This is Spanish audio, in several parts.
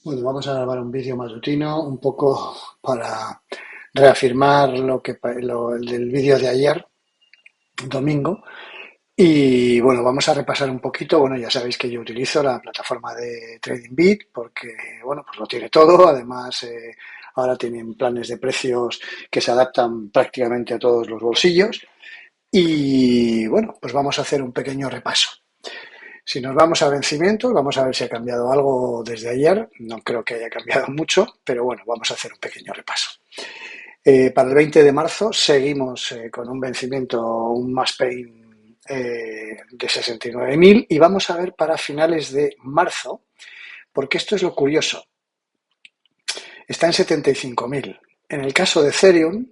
Bueno, vamos a grabar un vídeo matutino un poco para reafirmar el del vídeo de ayer, domingo. Y bueno, vamos a repasar un poquito. Bueno, ya sabéis que yo utilizo la plataforma de TradingBit porque, bueno, pues lo tiene todo. Además, ahora tienen planes de precios que se adaptan prácticamente a todos los bolsillos. Y bueno, pues vamos a hacer un pequeño repaso. Si nos vamos a vencimientos, vamos a ver si ha cambiado algo desde ayer. No creo que haya cambiado mucho, pero bueno, vamos a hacer un pequeño repaso. Para el 20 de marzo seguimos con un vencimiento, un más pain de 69.000 y vamos a ver para finales de marzo, porque esto es lo curioso, está en 75.000. En el caso de Ethereum,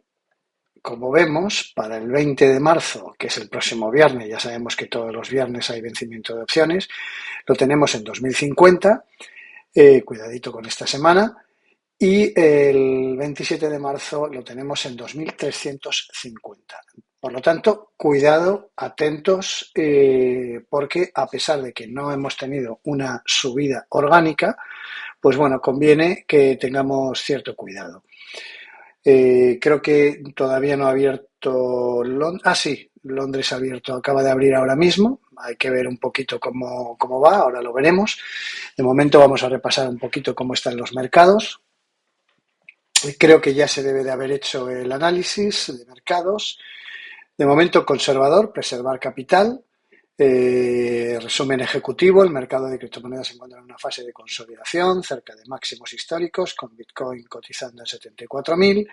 como vemos, para el 20 de marzo, que es el próximo viernes, ya sabemos que todos los viernes hay vencimiento de opciones, lo tenemos en 2050, cuidadito con esta semana, y el 27 de marzo lo tenemos en 2350. Por lo tanto, cuidado, atentos, porque a pesar de que no hemos tenido una subida orgánica, pues bueno, conviene que tengamos cierto cuidado. Creo que todavía no ha abierto Londres. Ah, sí, Londres ha abierto, acaba de abrir ahora mismo. Hay que ver un poquito cómo va, ahora lo veremos. De momento vamos a repasar un poquito cómo están los mercados. Creo que ya se debe de haber hecho el análisis de mercados. De momento conservador, preservar capital. Resumen ejecutivo, el mercado de criptomonedas se encuentra en una fase de consolidación cerca de máximos históricos, con Bitcoin cotizando en 74.000.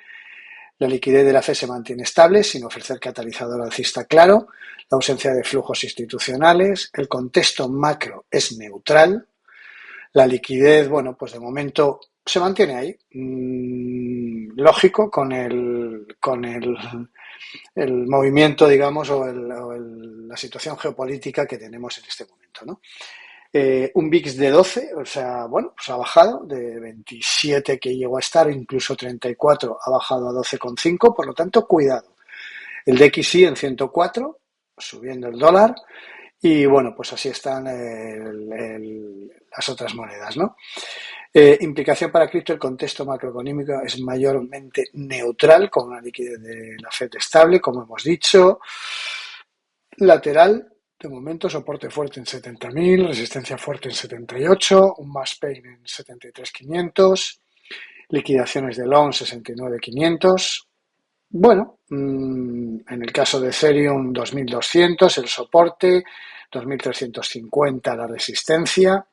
La liquidez de la Fed se mantiene estable, sin ofrecer catalizador alcista claro. La ausencia de flujos institucionales. El contexto macro es neutral. La liquidez, bueno, pues de momento se mantiene ahí. Lógico, con el movimiento, digamos, la situación geopolítica que tenemos en este momento, ¿no? Un VIX de 12, o sea, bueno, pues ha bajado de 27 que llegó a estar, incluso 34 ha bajado a 12,5, por lo tanto, cuidado. El DXY en 104, subiendo el dólar, y bueno, pues así están las otras monedas, ¿no? Implicación para cripto, el contexto macroeconómico es mayormente neutral, con una liquidez de la Fed estable, como hemos dicho. Lateral, de momento, soporte fuerte en 70.000, resistencia fuerte en 78, un más pain en 73.500, liquidaciones de long 69.500. Bueno, en el caso de Ethereum 2.200 el soporte, 2.350 la resistencia,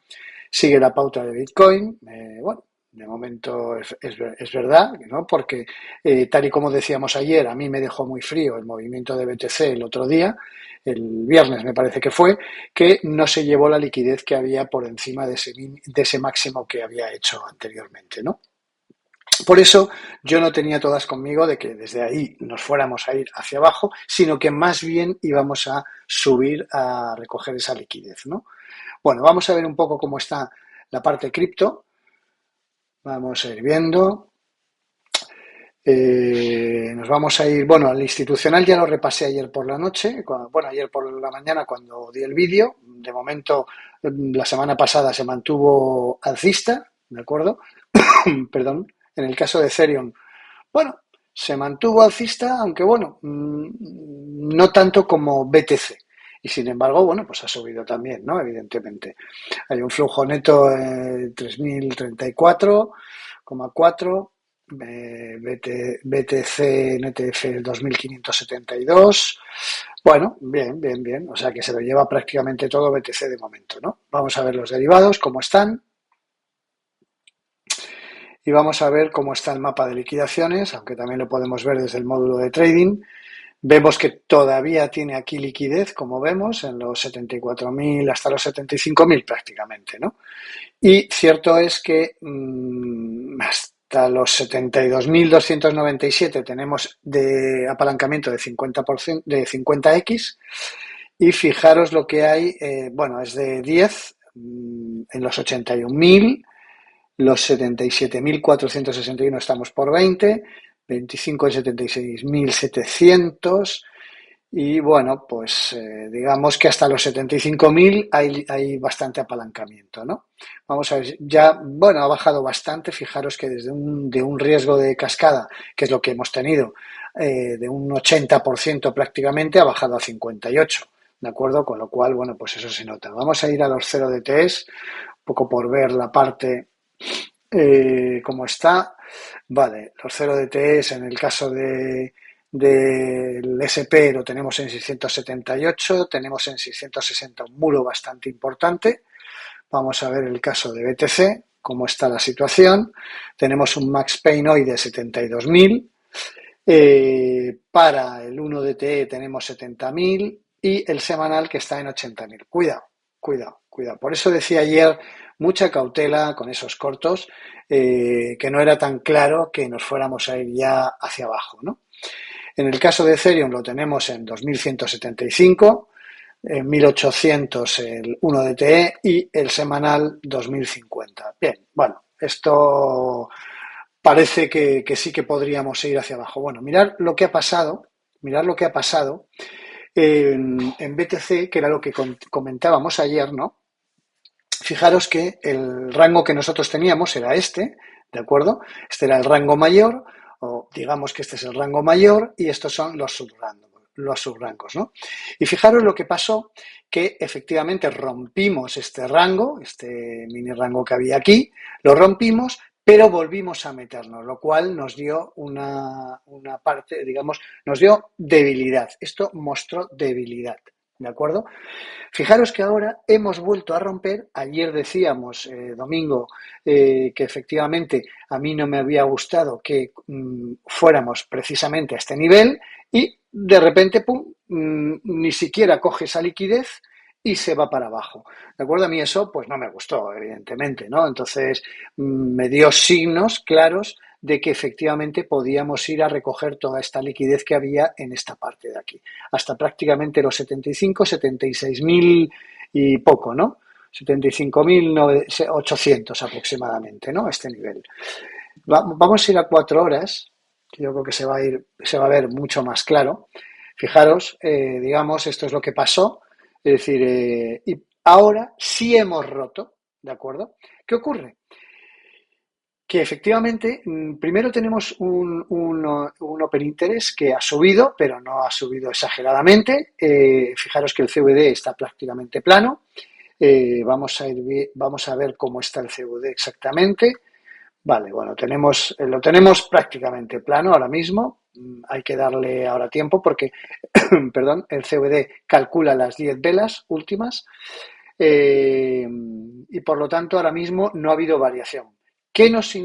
sigue la pauta de Bitcoin. Bueno, de momento es verdad, ¿no? Porque tal y como decíamos ayer, a mí me dejó muy frío el movimiento de BTC el otro día, el viernes me parece que fue, que no se llevó la liquidez que había por encima de ese máximo que había hecho anteriormente, ¿no? Por eso yo no tenía todas conmigo de que desde ahí nos fuéramos a ir hacia abajo, sino que más bien íbamos a subir a recoger esa liquidez, ¿no? Bueno, vamos a ver un poco cómo está la parte cripto. Vamos a ir viendo. Nos vamos a ir, bueno, al institucional ya lo repasé ayer por la noche, ayer por la mañana cuando di el vídeo. De momento, la semana pasada se mantuvo alcista, ¿de acuerdo? Perdón. En el caso de Ethereum, bueno, se mantuvo alcista, aunque bueno, no tanto como BTC. Y sin embargo, bueno, pues ha subido también, ¿no? Evidentemente. Hay un flujo neto de 3.034,4, BTC NTF 2.572. Bueno, bien, bien, bien. O sea que se lo lleva prácticamente todo BTC de momento, ¿no? Vamos a ver los derivados, cómo están. Y vamos a ver cómo está el mapa de liquidaciones, aunque también lo podemos ver desde el módulo de trading. Vemos que todavía tiene aquí liquidez, como vemos, en los 74.000 hasta los 75.000 prácticamente, ¿no? Y cierto es que hasta los 72.297 tenemos de apalancamiento de 50%, de 50x, y fijaros lo que hay, bueno, es de 10 en los 81.000. Los 77.461 estamos por 20, 25.076.700 y bueno, pues digamos que hasta los 75.000 hay bastante apalancamiento, ¿no? Vamos a ver, ya, bueno, ha bajado bastante, fijaros que de un riesgo de cascada, que es lo que hemos tenido, de un 80% prácticamente, ha bajado a 58, ¿de acuerdo? Con lo cual, bueno, pues eso se nota. Vamos a ir a los 0 DTS, un poco por ver la parte cómo está. Vale, los 0 DTS en el caso del SP lo tenemos en 678, tenemos en 660 un muro bastante importante. Vamos a ver el caso de BTC, cómo está la situación. Tenemos un max pain hoy de 72.000. Para el 1 DTE tenemos 70.000 y el semanal que está en 80.000. Cuidado, cuidado, cuidado. Por eso decía ayer mucha cautela con esos cortos, que no era tan claro que nos fuéramos a ir ya hacia abajo, ¿no? En el caso de Ethereum lo tenemos en 2.175, en 1.800 el 1 DTE y el semanal 2.050. Bien, bueno, esto parece que sí que podríamos ir hacia abajo. Bueno, mirad lo que ha pasado, en BTC, que era lo que comentábamos ayer, ¿no? Fijaros que el rango que nosotros teníamos era este, ¿de acuerdo? Este era el rango mayor, o digamos que este es el rango mayor, y estos son los subrangos, ¿no? Y fijaros lo que pasó, que efectivamente rompimos este rango, este mini rango que había aquí, lo rompimos, pero volvimos a meternos, lo cual nos dio una parte, digamos, nos dio debilidad. Esto mostró debilidad, ¿de acuerdo? Fijaros que ahora hemos vuelto a romper. Ayer decíamos, domingo, que efectivamente a mí no me había gustado que fuéramos precisamente a este nivel y de repente, pum, ni siquiera coge esa liquidez y se va para abajo. ¿De acuerdo? A mí eso pues no me gustó, evidentemente, ¿no? Entonces me dio signos claros de que efectivamente podíamos ir a recoger toda esta liquidez que había en esta parte de aquí, hasta prácticamente los 75, 76.000 y poco, ¿no? 75.800 aproximadamente, ¿no? Este nivel. Vamos a ir a 4 horas, que yo creo que se va a ver mucho más claro. Fijaros, digamos, esto es lo que pasó, es decir, y ahora sí hemos roto, ¿de acuerdo? ¿Qué ocurre? Que efectivamente, primero tenemos un open interest que ha subido, pero no ha subido exageradamente. Fijaros que el CVD está prácticamente plano. Vamos a ver cómo está el CVD exactamente. Vale, bueno, lo tenemos prácticamente plano ahora mismo. Hay que darle ahora tiempo porque, perdón, el CVD calcula las 10 velas últimas y por lo tanto ahora mismo no ha habido variación. ¿Qué nos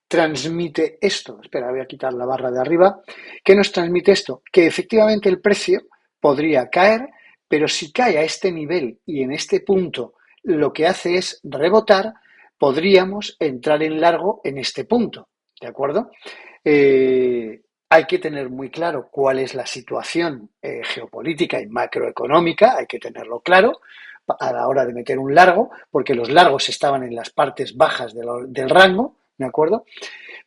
transmite esto? Espera, voy a quitar la barra de arriba. ¿Qué nos transmite esto? Que efectivamente el precio podría caer, pero si cae a este nivel y en este punto lo que hace es rebotar, podríamos entrar en largo en este punto, ¿de acuerdo? Hay que tener muy claro cuál es la situación geopolítica y macroeconómica, hay que tenerlo claro a la hora de meter un largo, porque los largos estaban en las partes bajas del rango, ¿de acuerdo?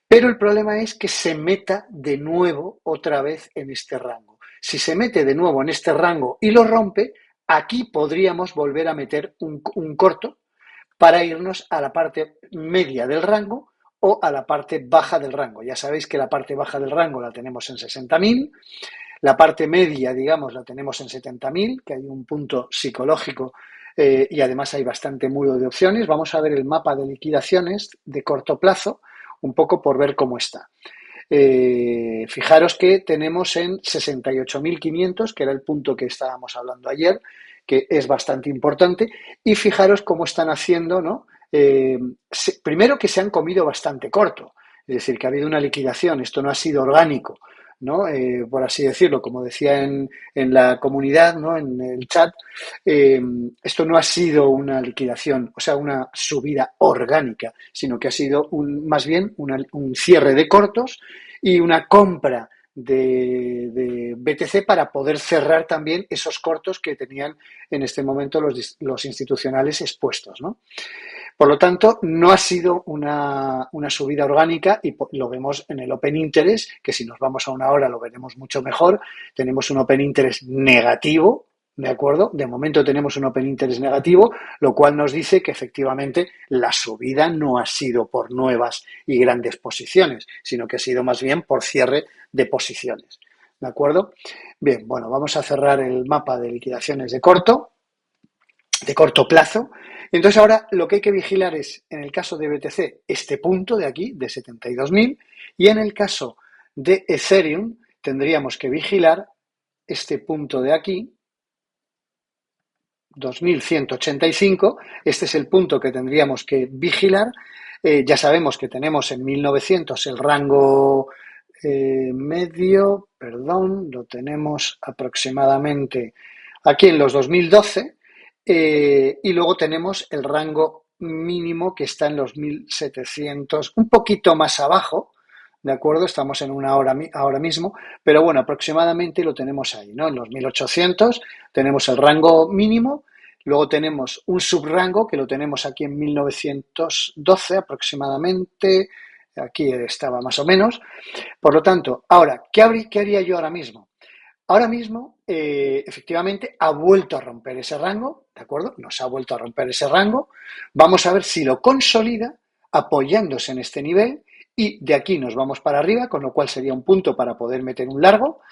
Pero el problema es que se meta de nuevo otra vez en este rango. Si se mete de nuevo en este rango y lo rompe, aquí podríamos volver a meter un corto para irnos a la parte media del rango o a la parte baja del rango. Ya sabéis que la parte baja del rango la tenemos en 60.000, la parte media, digamos, la tenemos en 70.000, que hay un punto psicológico y además hay bastante muro de opciones. Vamos a ver el mapa de liquidaciones de corto plazo, un poco por ver cómo está. Fijaros que tenemos en 68.500, que era el punto que estábamos hablando ayer, que es bastante importante, y fijaros cómo están haciendo, ¿no? Primero que se han comido bastante corto, es decir, que ha habido una liquidación, esto no ha sido orgánico, ¿no? Por así decirlo, como decía en la comunidad, ¿no? En el chat, esto no ha sido una liquidación, o sea, una subida orgánica, sino que ha sido más bien un cierre de cortos y una compra de BTC para poder cerrar también esos cortos que tenían en este momento los institucionales expuestos, ¿no? Por lo tanto, no ha sido una subida orgánica y lo vemos en el Open Interest, que si nos vamos a una hora lo veremos mucho mejor. Tenemos un Open Interest negativo, ¿de acuerdo? De momento tenemos un Open Interest negativo, lo cual nos dice que efectivamente la subida no ha sido por nuevas y grandes posiciones, sino que ha sido más bien por cierre de posiciones, ¿de acuerdo? Bien, bueno, vamos a cerrar el mapa de liquidaciones de corto plazo. Entonces ahora lo que hay que vigilar es, en el caso de BTC, este punto de aquí, de 72.000, y en el caso de Ethereum tendríamos que vigilar este punto de aquí, 2.185, este es el punto que tendríamos que vigilar. Ya sabemos que tenemos en 1.900 el rango medio, perdón, lo tenemos aproximadamente aquí en los 2012, y luego tenemos el rango mínimo que está en los 1.700, un poquito más abajo, ¿de acuerdo? Estamos en una hora ahora mismo, pero bueno, aproximadamente lo tenemos ahí, ¿no? En los 1.800 tenemos el rango mínimo, luego tenemos un subrango que lo tenemos aquí en 1912 aproximadamente, aquí estaba más o menos. Por lo tanto, ahora, ¿qué haría yo ahora mismo? Ahora mismo, efectivamente, ha vuelto a romper ese rango, ¿de acuerdo? Nos ha vuelto a romper ese rango. Vamos a ver si lo consolida apoyándose en este nivel y de aquí nos vamos para arriba, con lo cual sería un punto para poder meter un largo.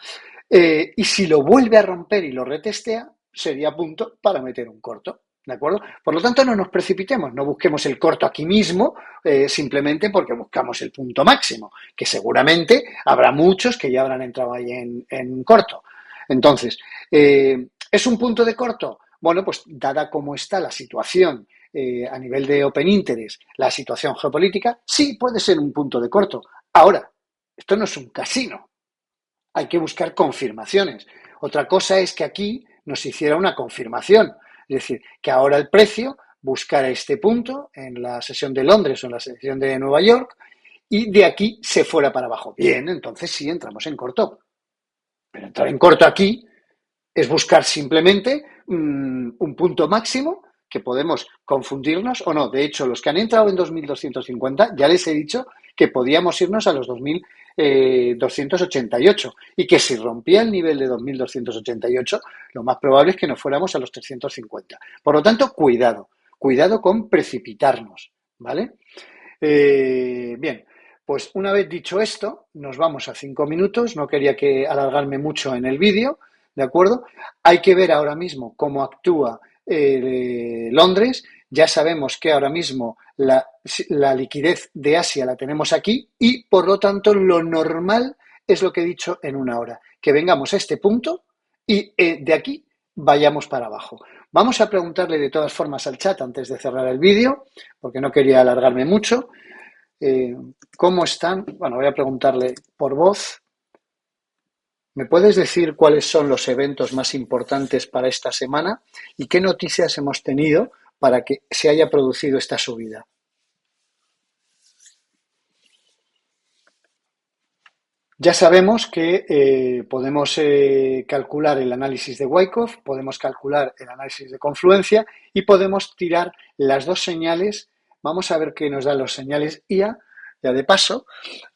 Y si lo vuelve a romper y lo retestea, sería punto para meter un corto. ¿De acuerdo? Por lo tanto, no nos precipitemos, no busquemos el corto aquí mismo simplemente porque buscamos el punto máximo, que seguramente habrá muchos que ya habrán entrado ahí en corto. Entonces, ¿es un punto de corto? Bueno, pues dada cómo está la situación a nivel de Open Interest, la situación geopolítica, sí puede ser un punto de corto. Ahora, esto no es un casino, hay que buscar confirmaciones. Otra cosa es que aquí nos hiciera una confirmación, es decir, que ahora el precio buscara este punto en la sesión de Londres o en la sesión de Nueva York y de aquí se fuera para abajo. Bien, entonces sí entramos en corto. Pero entrar en corto aquí es buscar simplemente un punto máximo que podemos confundirnos o no. De hecho, los que han entrado en 2.250, ya les he dicho que podíamos irnos a los 2.288 y que si rompía el nivel de 2.288, lo más probable es que nos fuéramos a los 350. Por lo tanto, cuidado con precipitarnos, ¿vale? Bien, pues una vez dicho esto, nos vamos a 5 minutos. No quería que alargarme mucho en el vídeo, ¿de acuerdo? Hay que ver ahora mismo cómo actúa Londres. Ya sabemos que ahora mismo la liquidez de Asia la tenemos aquí y, por lo tanto, lo normal es lo que he dicho en una hora, que vengamos a este punto y de aquí vayamos para abajo. Vamos a preguntarle de todas formas al chat antes de cerrar el vídeo, porque no quería alargarme mucho. ¿Cómo están? Bueno, voy a preguntarle por voz. ¿Me puedes decir cuáles son los eventos más importantes para esta semana y qué noticias hemos tenido para que se haya producido esta subida? Ya sabemos que podemos calcular el análisis de Wyckoff, podemos calcular el análisis de confluencia y podemos tirar las dos señales. Vamos a ver qué nos dan los señales IA, ya de paso,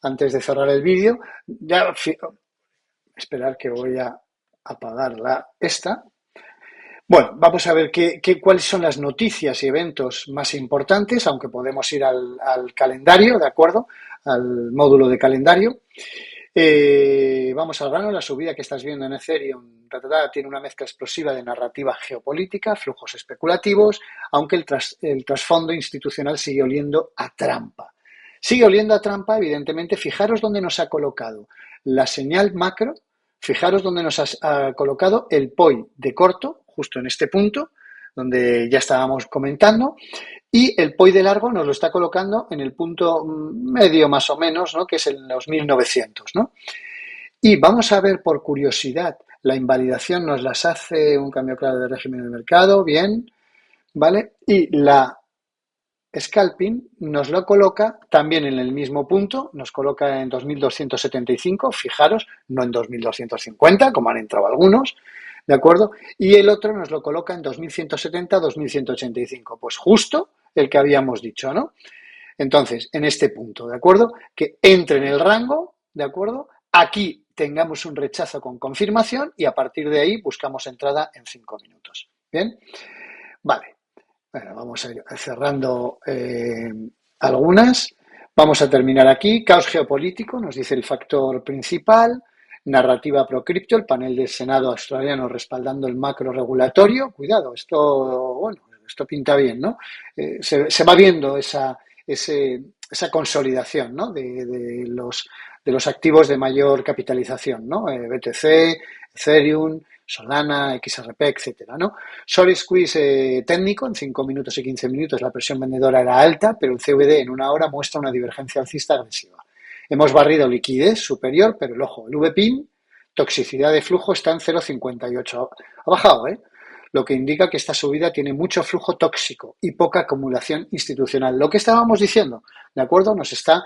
antes de cerrar el vídeo. Ya, esperar que voy a apagarla esta. Bueno, vamos a ver cuáles son las noticias y eventos más importantes, aunque podemos ir al calendario, ¿de acuerdo? Al módulo de calendario. Vamos al grano, la subida que estás viendo en Ethereum tiene una mezcla explosiva de narrativa geopolítica, flujos especulativos, aunque el trasfondo institucional sigue oliendo a trampa. Sigue oliendo a trampa, evidentemente. Fijaros dónde nos ha colocado la señal macro, fijaros dónde nos ha colocado el POI de corto, justo en este punto, donde ya estábamos comentando, y el POI de largo nos lo está colocando en el punto medio más o menos, ¿no? Que es en los 1900, ¿no? Y vamos a ver por curiosidad, la invalidación nos las hace un cambio claro de régimen del mercado, bien, ¿vale? Y Scalping nos lo coloca también en el mismo punto, nos coloca en 2275, fijaros, no en 2250, como han entrado algunos, ¿de acuerdo? Y el otro nos lo coloca en 2170, 2185, pues justo el que habíamos dicho, ¿no? Entonces, en este punto, ¿de acuerdo? Que entre en el rango, ¿de acuerdo? Aquí tengamos un rechazo con confirmación y a partir de ahí buscamos entrada en 5 minutos. ¿Bien? Vale. Bueno, vamos a ir cerrando algunas. Vamos a terminar aquí. Caos geopolítico, nos dice el factor principal. Narrativa pro cripto, el panel del Senado australiano respaldando el macro regulatorio. Cuidado, bueno, esto pinta bien, ¿no? Se va viendo esa consolidación, ¿no? De los activos de mayor capitalización, ¿no? BTC, Ethereum, Solana, XRP, etcétera, ¿no? Short squeeze técnico, en 5 minutos y 15 minutos la presión vendedora era alta, pero el CVD en una hora muestra una divergencia alcista agresiva. Hemos barrido liquidez superior, pero el ojo, el VPIN, toxicidad de flujo está en 0,58. Ha bajado, ¿eh? Lo que indica que esta subida tiene mucho flujo tóxico y poca acumulación institucional. Lo que estábamos diciendo, ¿de acuerdo? Nos está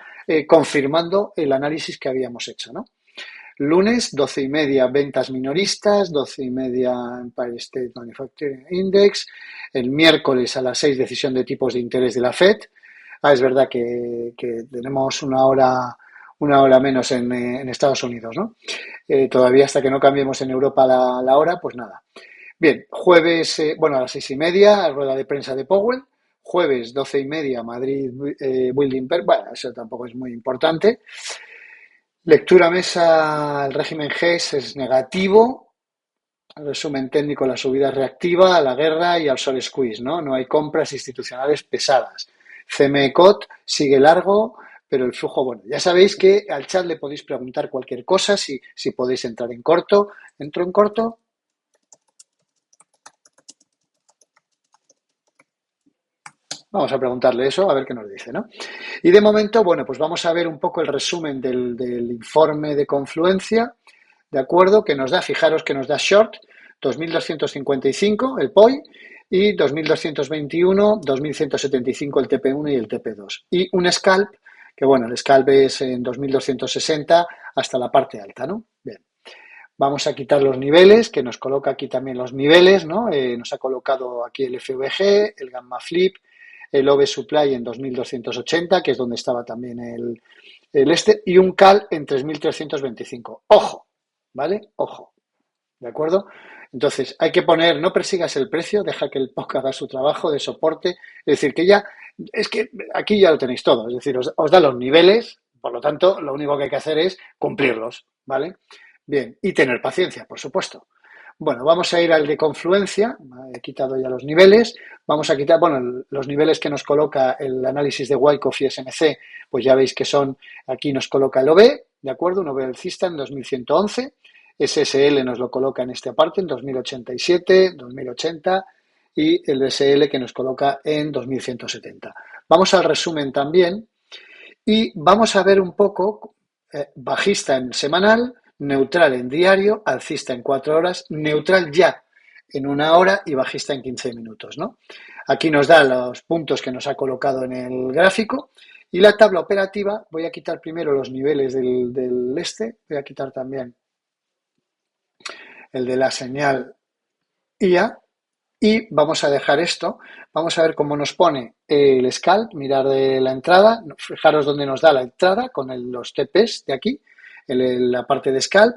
confirmando el análisis que habíamos hecho, ¿no? Lunes, 12:30, ventas minoristas, 12:30, Empire State Manufacturing Index. El miércoles a las 6, decisión de tipos de interés de la FED. Es verdad que tenemos una hora menos en Estados Unidos, ¿no? Todavía hasta que no cambiemos en Europa la hora, pues nada. Bien, jueves, bueno, a las 6:30, rueda de prensa de Powell. Jueves, 12:30, Madrid Building Per. Bueno, eso tampoco es muy importante. Lectura mesa, el régimen GES es negativo. El resumen técnico, la subida reactiva, a la guerra y al short squeeze, ¿no? No hay compras institucionales pesadas. CME-COT sigue largo, pero el flujo, bueno, ya sabéis que al chat le podéis preguntar cualquier cosa, si podéis entrar en corto. ¿Entro en corto? Vamos a preguntarle eso, a ver qué nos dice, ¿no? Y de momento, bueno, pues vamos a ver un poco el resumen del informe de confluencia, ¿de acuerdo? Que nos da, fijaros que nos da short, 2.255 el POI y 2.221, 2.175 el TP1 y el TP2. Y un scalp, que bueno, el scalp es en 2.260 hasta la parte alta, ¿no? Bien. Vamos a quitar los niveles, que nos coloca aquí también los niveles, ¿no? Nos ha colocado aquí el FVG, el Gamma Flip, el OV Supply en 2280, que es donde estaba también el y un CAL en 3325. Ojo, ¿vale? Ojo, ¿de acuerdo? Entonces, hay que poner, no persigas el precio, deja que el POC haga su trabajo de soporte. Es decir, que ya, es que aquí ya lo tenéis todo. Es decir, os da los niveles, por lo tanto, lo único que hay que hacer es cumplirlos, ¿vale? Bien, y tener paciencia, por supuesto. Bueno, vamos a ir al de confluencia. He quitado ya los niveles. Vamos a quitar, bueno, los niveles que nos coloca el análisis de Wyckoff y SMC, pues ya veis que son, aquí nos coloca el OB, ¿de acuerdo? Un OB alcista en 2111. SSL nos lo coloca en esta parte en 2087, 2080 y el BSL que nos coloca en 2170. Vamos al resumen también y vamos a ver un poco bajista en semanal, neutral en diario, alcista en 4 horas, neutral ya en 1 hora y bajista en 15 minutos, ¿no? Aquí nos da los puntos que nos ha colocado en el gráfico y la tabla operativa. Voy a quitar primero los niveles del voy a quitar también el de la señal IA y vamos a dejar esto. Vamos a ver cómo nos pone el scalp, mirar de la entrada, fijaros dónde nos da la entrada con los TPs de aquí, la parte de scalp,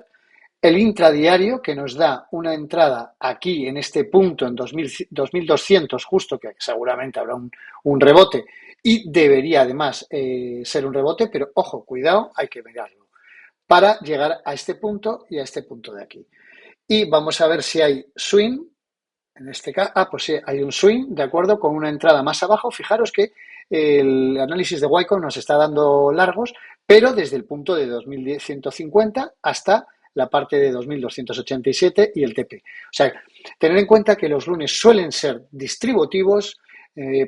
el intradiario que nos da una entrada aquí en este punto en 2200 justo, que seguramente habrá un rebote y debería además ser un rebote, pero ojo, cuidado, hay que mirarlo para llegar a este punto y a este punto de aquí. Y vamos a ver si hay swing. En este caso, pues sí, hay un swing, ¿de acuerdo? Con una entrada más abajo. Fijaros que el análisis de Wyckoff nos está dando largos, pero desde el punto de 2150 hasta la parte de 2287 y el TP. O sea, tener en cuenta que los lunes suelen ser distributivos,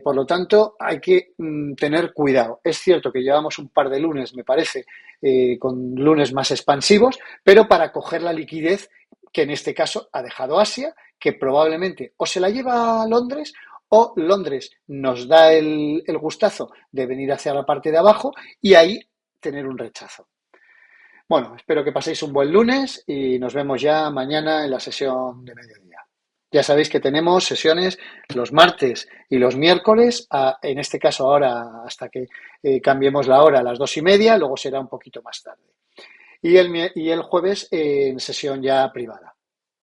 por lo tanto, hay que tener cuidado. Es cierto que llevamos un par de lunes, me parece, con lunes más expansivos, pero para coger la liquidez que en este caso ha dejado Asia, que probablemente o se la lleva a Londres o Londres nos da el gustazo de venir hacia la parte de abajo y ahí tener un rechazo. Bueno, espero que paséis un buen lunes y nos vemos ya mañana en la sesión de mediodía. Ya sabéis que tenemos sesiones los martes y los miércoles, en este caso ahora hasta que cambiemos la hora a las 2:30, luego será un poquito más tarde. Y el jueves en sesión ya privada.